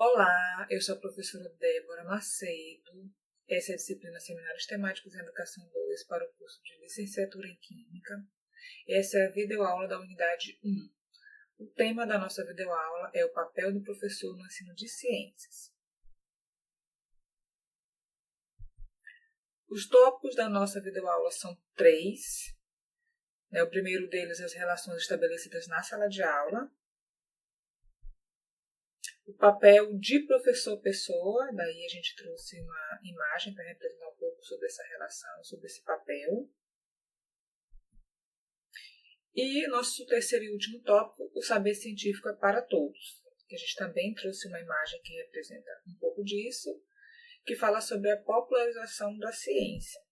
Olá, eu sou a professora Débora Macedo. Essa é a disciplina Seminários Temáticos em Educação 2 para o curso de Licenciatura em Química. Essa é a videoaula da unidade 1. O tema da nossa videoaula é o papel do professor no ensino de ciências. Os tópicos da nossa videoaula são 3. O primeiro deles é as relações estabelecidas na sala de aula. O papel de professor-pessoa, daí a gente trouxe uma imagem para representar um pouco sobre essa relação, sobre esse papel. E nosso terceiro e último tópico, o saber científico é para todos, que a gente também trouxe uma imagem que representa um pouco disso, que fala sobre a popularização da ciência.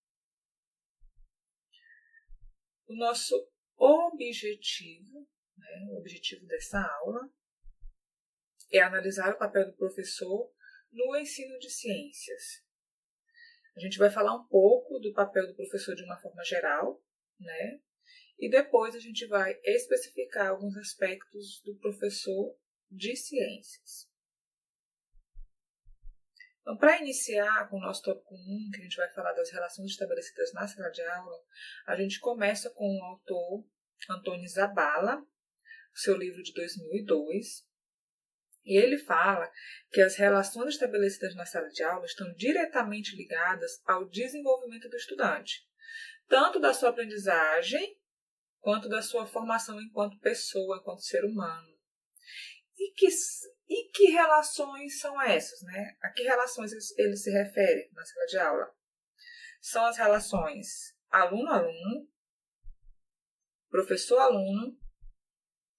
O nosso objetivo, o objetivo dessa aula, é analisar o papel do professor no ensino de ciências. A gente vai falar um pouco do papel do professor de uma forma geral, e depois a gente vai especificar alguns aspectos do professor de ciências. Então, para iniciar com o nosso tópico 1, que a gente vai falar das relações estabelecidas na sala de aula, a gente começa com o autor Antônio Zabala, seu livro de 2002, e ele fala que as relações estabelecidas na sala de aula estão diretamente ligadas ao desenvolvimento do estudante, tanto da sua aprendizagem, quanto da sua formação enquanto pessoa, enquanto ser humano. E que relações são essas? A que relações ele se refere na sala de aula? São as relações aluno-aluno, professor-aluno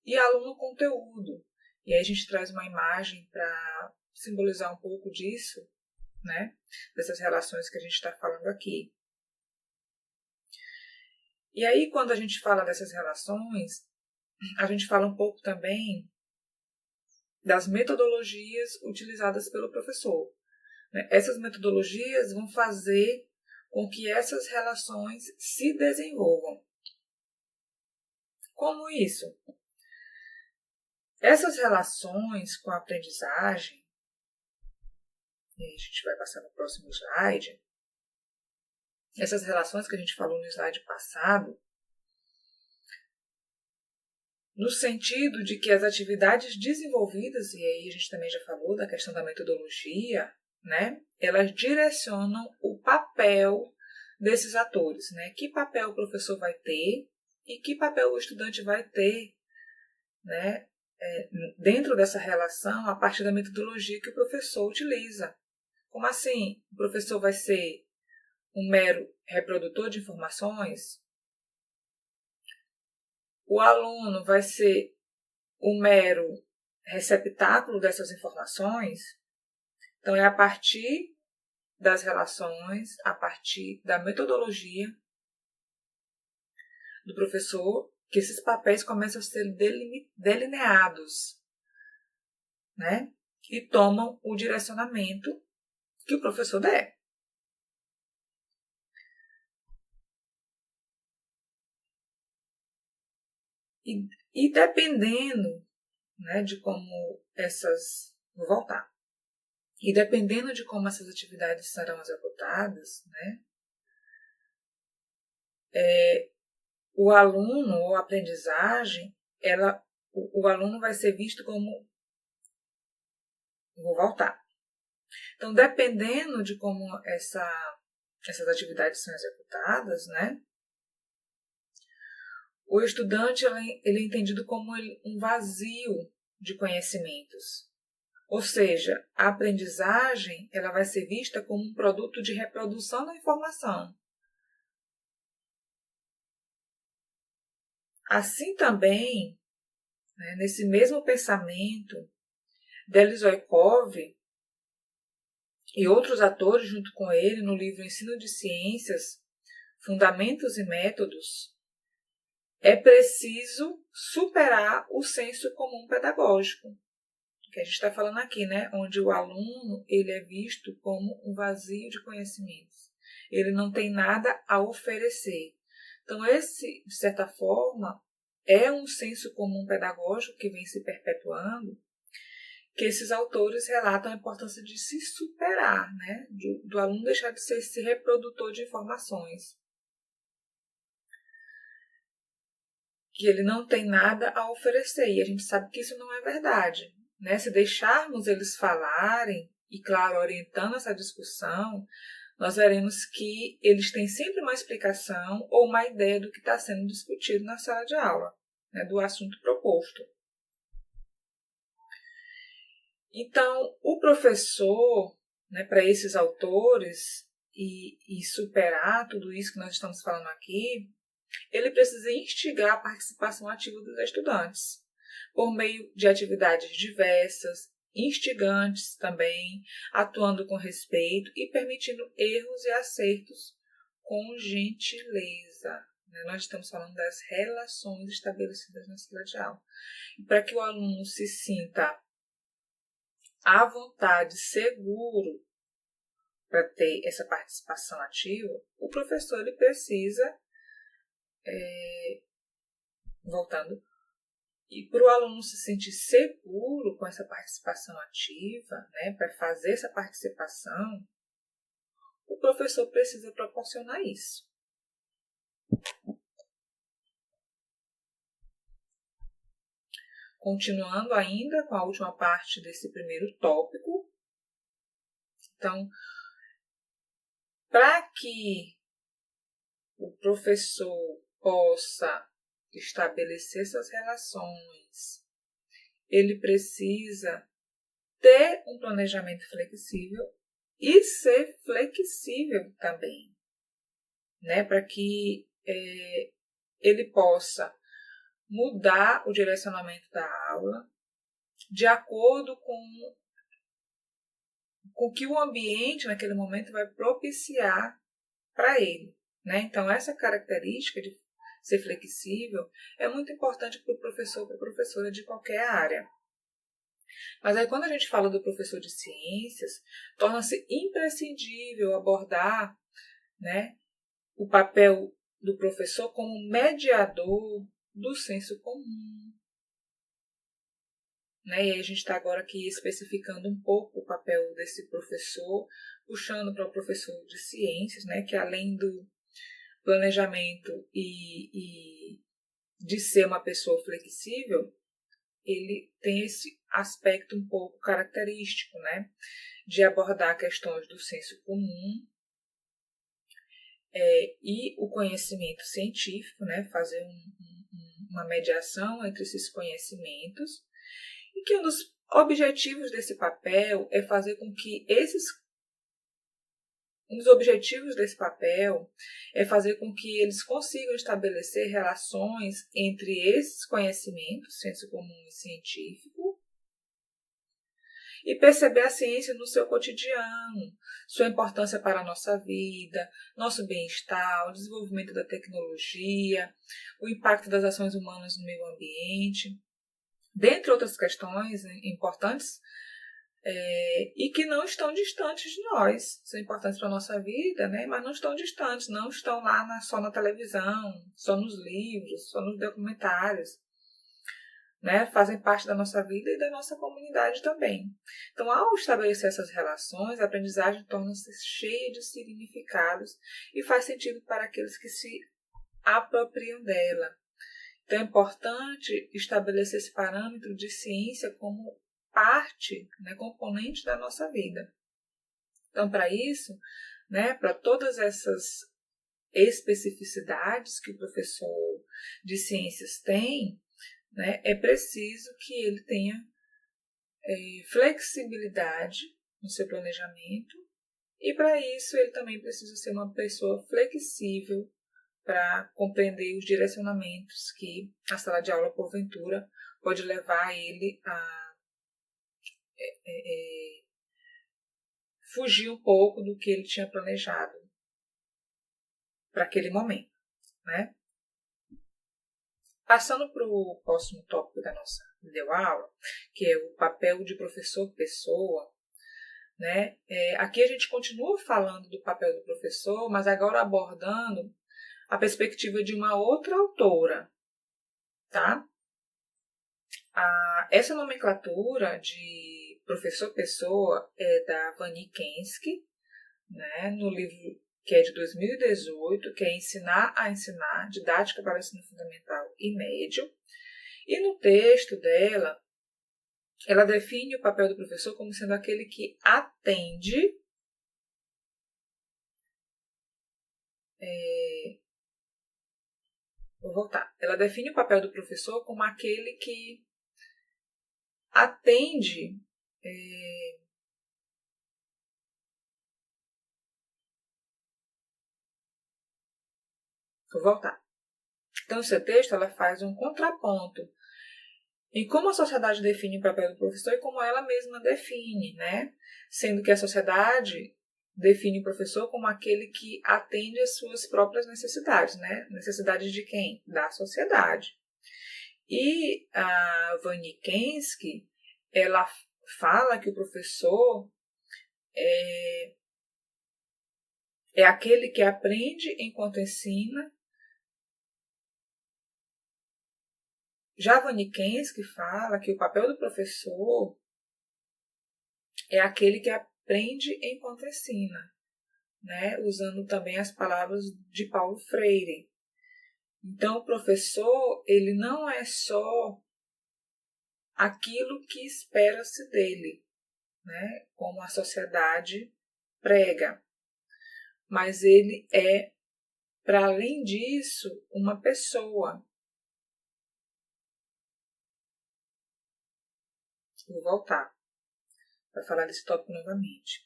e aluno-conteúdo. E aí a gente traz uma imagem para simbolizar um pouco disso, dessas relações que a gente está falando aqui. E aí, quando a gente fala dessas relações, a gente fala um pouco também das metodologias utilizadas pelo professor. Essas metodologias vão fazer com que essas relações se desenvolvam. Como isso? Essas relações com a aprendizagem, e a gente vai passar no próximo slide, essas relações que a gente falou no slide passado, no sentido de que as atividades desenvolvidas, e aí a gente também já falou da questão da metodologia, elas direcionam o papel desses atores, que papel o professor vai ter e que papel o estudante vai ter, dentro dessa relação a partir da metodologia que o professor utiliza. Como assim? O professor vai ser um mero reprodutor de informações? O aluno vai ser um mero receptáculo dessas informações? Então, é a partir das relações, a partir da metodologia do professor, que esses papéis começam a ser delineados, e tomam o direcionamento que o professor der. E dependendo de como essas... Vou voltar. E dependendo de como essas atividades serão executadas, o aluno ou a aprendizagem, o aluno vai ser visto como... Vou voltar. Então, dependendo de como essas atividades são executadas, o estudante ele é entendido como um vazio de conhecimentos. Ou seja, a aprendizagem ela vai ser vista como um produto de reprodução da informação. Assim também, nesse mesmo pensamento, Delis Oikov e outros atores junto com ele no livro Ensino de Ciências, Fundamentos e Métodos, é preciso superar o senso comum pedagógico, que a gente está falando aqui, onde o aluno ele é visto como um vazio de conhecimentos. Ele não tem nada a oferecer. Então, esse, de certa forma, é um senso comum pedagógico que vem se perpetuando, que esses autores relatam a importância de se superar, né? Do aluno deixar de ser esse reprodutor de informações. Que ele não tem nada a oferecer, e a gente sabe que isso não é verdade, né? Se deixarmos eles falarem, e claro, orientando essa discussão, nós veremos que eles têm sempre uma explicação ou uma ideia do que está sendo discutido na sala de aula, né, do assunto proposto. Então, o professor, né, para esses autores, e superar tudo isso que nós estamos falando aqui, ele precisa instigar a participação ativa dos estudantes, por meio de atividades diversas, instigantes também, atuando com respeito e permitindo erros e acertos com gentileza. Nós estamos falando das relações estabelecidas na sala de aula. E para que o aluno se sinta à vontade, seguro para ter essa participação ativa, o professor ele precisa, voltando, e para o aluno se sentir seguro com essa participação ativa, né, para fazer essa participação, o professor precisa proporcionar isso. Continuando ainda com a última parte desse primeiro tópico. Então, para que o professor possa estabelecer essas relações, ele precisa ter um planejamento flexível e ser flexível também, né? Para que ele possa mudar o direcionamento da aula de acordo com o que o ambiente naquele momento vai propiciar para ele, né? Então, essa característica de ser flexível é muito importante para o professor, para a professora de qualquer área. Mas aí, quando a gente fala do professor de ciências, torna-se imprescindível abordar, né, o papel do professor como mediador do senso comum. Né? E aí a gente está agora aqui especificando um pouco o papel desse professor, puxando para o professor de ciências, né, que além do planejamento e de ser uma pessoa flexível, ele tem esse aspecto um pouco característico, né, de abordar questões do senso comum e o conhecimento científico, né, fazer uma mediação entre esses conhecimentos, e que um dos objetivos desse papel é fazer com que eles consigam estabelecer relações entre esses conhecimentos, senso comum e científico, e perceber a ciência no seu cotidiano, sua importância para a nossa vida, nosso bem-estar, o desenvolvimento da tecnologia, o impacto das ações humanas no meio ambiente, dentre outras questões importantes, e que não estão distantes de nós. São importantes para a nossa vida, né? Mas não estão distantes, não estão lá só na televisão, só nos livros, só nos documentários. Né? Fazem parte da nossa vida e da nossa comunidade também. Então, ao estabelecer essas relações, a aprendizagem torna-se cheia de significados e faz sentido para aqueles que se apropriam dela. Então, é importante estabelecer esse parâmetro de ciência como parte, né, componente da nossa vida. Então, para isso, né, para todas essas especificidades que o professor de ciências tem, né, é preciso que ele tenha flexibilidade no seu planejamento, e para isso ele também precisa ser uma pessoa flexível para compreender os direcionamentos que a sala de aula, porventura, pode levar ele a fugir um pouco do que ele tinha planejado para aquele momento, né? Passando para o próximo tópico da nossa videoaula, que é o papel de professor-pessoa, né? Aqui a gente continua falando do papel do professor, mas agora abordando a perspectiva de uma outra autora, tá? Essa nomenclatura de Professor Pessoa é da Vani Kensky, né, no livro que é de 2018, que é Ensinar a Ensinar, Didática para o Ensino Fundamental e Médio. E no texto dela, ela define o papel do professor como sendo aquele que atende Vou voltar. Ela define o papel do professor como aquele que atende Vou voltar. Então, esse texto ela faz um contraponto em como a sociedade define o papel do professor e como ela mesma define, né? Sendo que a sociedade define o professor como aquele que atende às suas próprias necessidades, né? Necessidades de quem? Da sociedade. E a Vani Kensky, ela fala que o professor é aquele que aprende enquanto ensina. Já Vani Kensky fala que o papel do professor é aquele que aprende enquanto ensina, né? Usando também as palavras de Paulo Freire. Então, o professor, ele não é só aquilo que espera-se dele, né? Como a sociedade prega, mas ele é, para além disso, uma pessoa. Vou voltar para falar desse tópico novamente.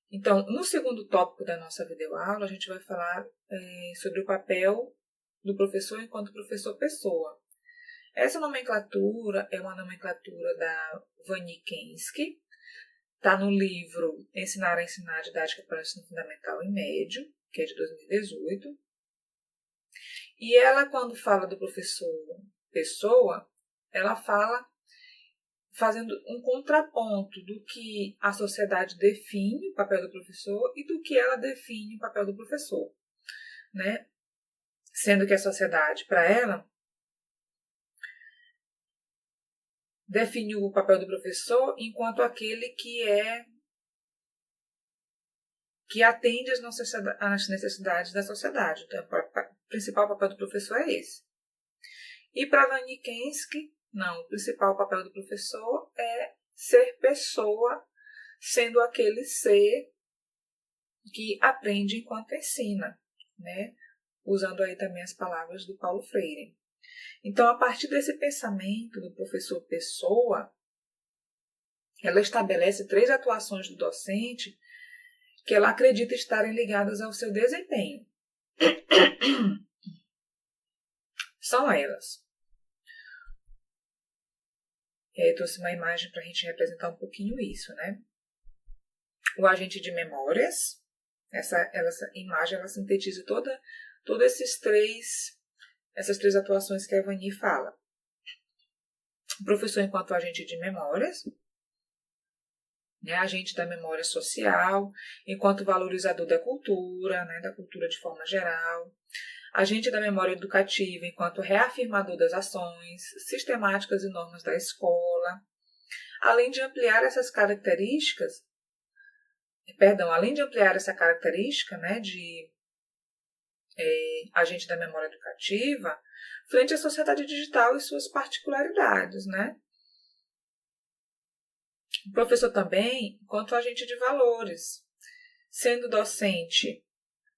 Então, no segundo tópico da nossa videoaula, a gente vai falar sobre o papel do professor enquanto professor pessoa. Essa nomenclatura é uma nomenclatura da Vani Kensky, está no livro Ensinar a Ensinar, Didática para o Ensino Fundamental e Médio, que é de 2018. E ela, quando fala do professor pessoa, ela fala fazendo um contraponto do que a sociedade define o papel do professor e do que ela define o papel do professor, né? Sendo que a sociedade, para ela, define o papel do professor enquanto aquele que atende às necessidades da sociedade. Então, o principal papel do professor é esse. E para Vani Kensky, não, o principal papel do professor é ser pessoa, sendo aquele ser que aprende enquanto ensina, né? Usando aí também as palavras do Paulo Freire. Então, a partir desse pensamento do professor pessoa, ela estabelece 3 atuações do docente que ela acredita estarem ligadas ao seu desempenho. São elas. Eu trouxe uma imagem para a gente representar um pouquinho isso, né? O agente de memórias, essa imagem ela sintetiza todas essas três atuações que a Vani fala. O professor enquanto agente de memórias, né, agente da memória social, enquanto valorizador da cultura, né, da cultura de forma geral. Agente da memória educativa, enquanto reafirmador das ações sistemáticas e normas da escola. Além de ampliar essas características, além de ampliar essa característica, né, de agente da memória educativa, frente à sociedade digital e suas particularidades, né? O professor também, enquanto agente de valores, sendo docente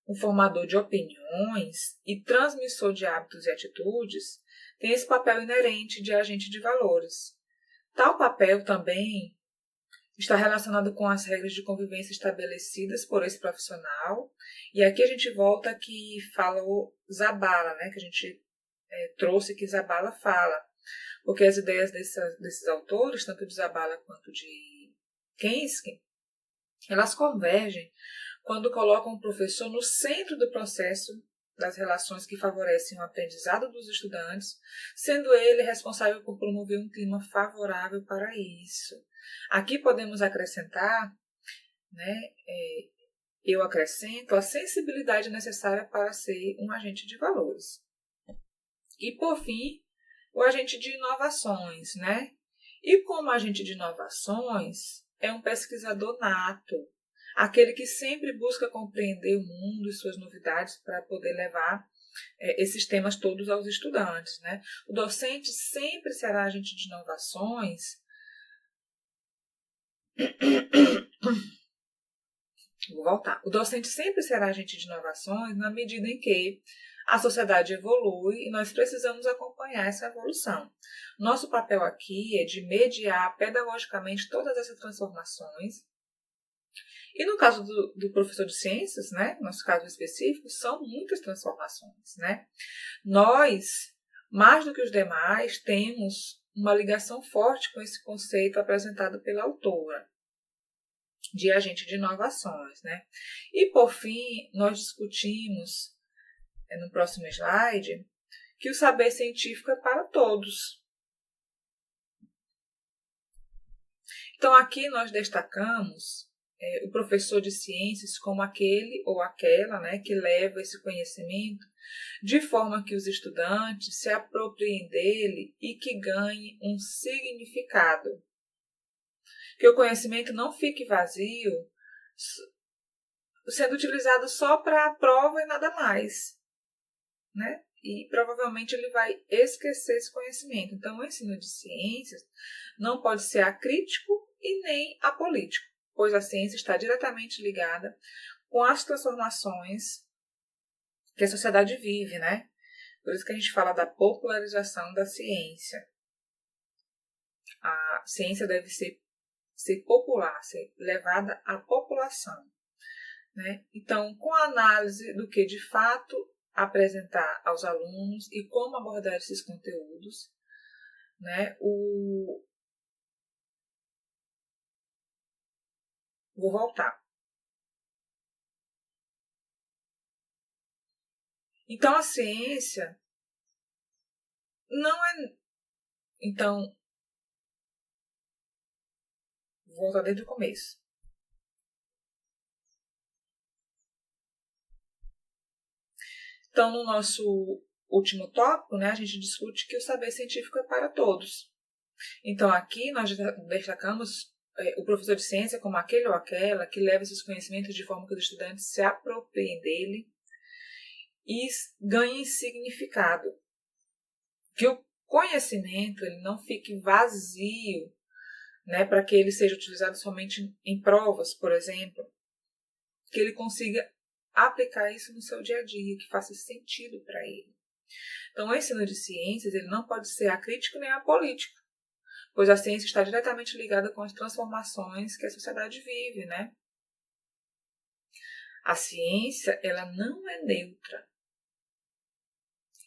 um formador de opiniões e transmissor de hábitos e atitudes, tem esse papel inerente de agente de valores. Tal papel também está relacionado com as regras de convivência estabelecidas por esse profissional. E aqui a gente volta que fala o Zabala, né, que a gente trouxe que Zabala fala. Porque as ideias desses autores, tanto de Zabala quanto de Kensky, elas convergem quando colocam o professor no centro do processo das relações que favorecem o aprendizado dos estudantes, sendo ele responsável por promover um clima favorável para isso. Aqui podemos acrescentar, né, eu acrescento a sensibilidade necessária para ser um agente de valores. E, por fim, o agente de inovações, né? E como agente de inovações, é um pesquisador nato, aquele que sempre busca compreender o mundo e suas novidades para poder levar esses temas todos aos estudantes, né? O docente sempre será agente de inovações. Vou voltar. O docente sempre será agente de inovações na medida em que a sociedade evolui e nós precisamos acompanhar essa evolução. Nosso papel aqui é de mediar pedagogicamente todas essas transformações. E no caso do professor de ciências, né, nosso caso específico, são muitas transformações, né? Nós, mais do que os demais, temos uma ligação forte com esse conceito apresentado pela autora de agente de inovações, né? E por fim, nós discutimos no próximo slide que o saber científico é para todos. Então aqui nós destacamos o professor de ciências como aquele ou aquela, né, que leva esse conhecimento de forma que os estudantes se apropriem dele e que ganhem um significado. Que o conhecimento não fique vazio, sendo utilizado só para a prova e nada mais, né? E provavelmente ele vai esquecer esse conhecimento. Então, o ensino de ciências não pode ser acrítico e nem apolítico, pois a ciência está diretamente ligada com as transformações que a sociedade vive, né? Por isso que a gente fala da popularização da ciência. A ciência deve ser popular, ser levada à população, né? Então, com a análise do que de fato apresentar aos alunos e como abordar esses conteúdos, né? Vou voltar. Então, a ciência não é... Então, vou voltar desde o começo. Então, no nosso último tópico, né, a gente discute que o saber científico é para todos. Então, aqui nós destacamos o professor de ciência como aquele ou aquela que leva esses conhecimentos de forma que os estudantes se apropriem dele e ganhem significado. Que o conhecimento ele não fique vazio, né, para que ele seja utilizado somente em provas, por exemplo. Que ele consiga aplicar isso no seu dia a dia, que faça sentido para ele. Então, o ensino de ciências ele não pode ser acrítico nem apolítico, pois a ciência está diretamente ligada com as transformações que a sociedade vive, né? A ciência, ela não é neutra.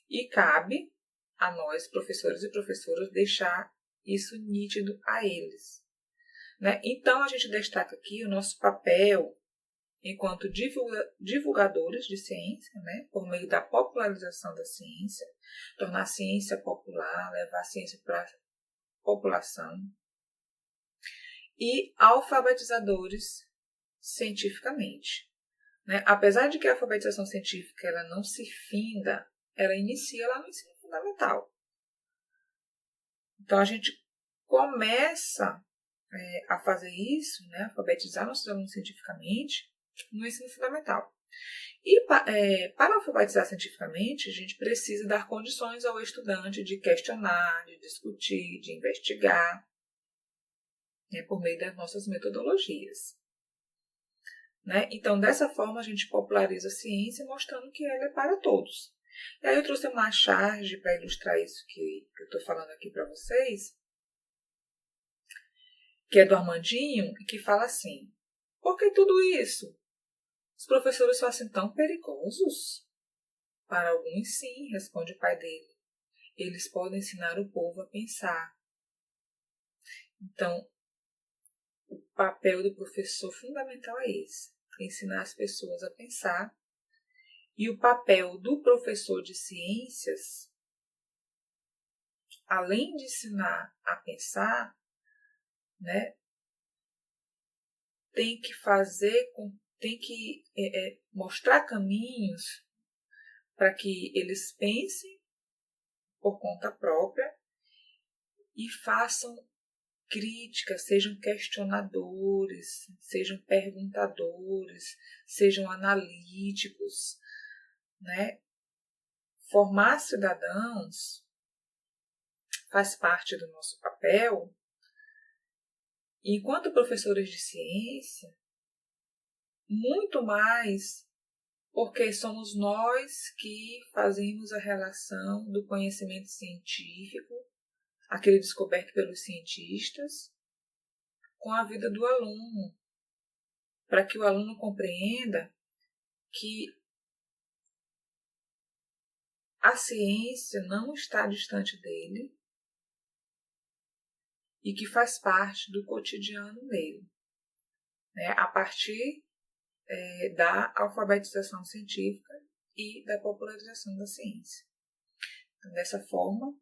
E cabe a nós, professores e professoras, deixar isso nítido a eles, né? Então, a gente destaca aqui o nosso papel enquanto divulgadores de ciência, né, por meio da popularização da ciência, tornar a ciência popular, levar a ciência para a população, e alfabetizadores cientificamente. Né? Apesar de que a alfabetização científica ela não se finda, ela inicia lá no ensino fundamental. Então a gente começa a fazer isso, né, alfabetizar nossos alunos cientificamente, no ensino fundamental. E para alfabetizar cientificamente, a gente precisa dar condições ao estudante de questionar, de discutir, de investigar, né, por meio das nossas metodologias. Né? Então, dessa forma, a gente populariza a ciência, mostrando que ela é para todos. E aí eu trouxe uma charge para ilustrar isso que eu estou falando aqui para vocês, que é do Armandinho, e que fala assim: por que tudo isso? Os professores são assim tão perigosos? Para alguns, sim, responde o pai dele. Eles podem ensinar o povo a pensar. Então, o papel do professor fundamental é esse: ensinar as pessoas a pensar. E o papel do professor de ciências, além de ensinar a pensar, né, tem que mostrar caminhos para que eles pensem por conta própria e façam críticas, sejam questionadores, sejam perguntadores, sejam analíticos, né? Formar cidadãos faz parte do nosso papel. E enquanto professores de ciência, muito mais porque somos nós que fazemos a relação do conhecimento científico, aquele descoberto pelos cientistas, com a vida do aluno, para que o aluno compreenda que a ciência não está distante dele e que faz parte do cotidiano dele, né? A partir da alfabetização científica e da popularização da ciência. Então, dessa forma,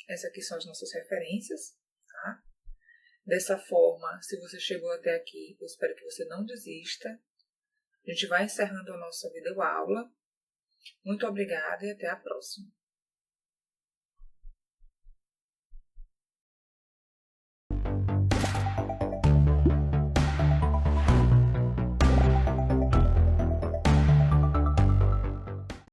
essas aqui são as nossas referências, tá? Dessa forma, se você chegou até aqui, eu espero que você não desista. A gente vai encerrando a nossa videoaula. Muito obrigada e até a próxima.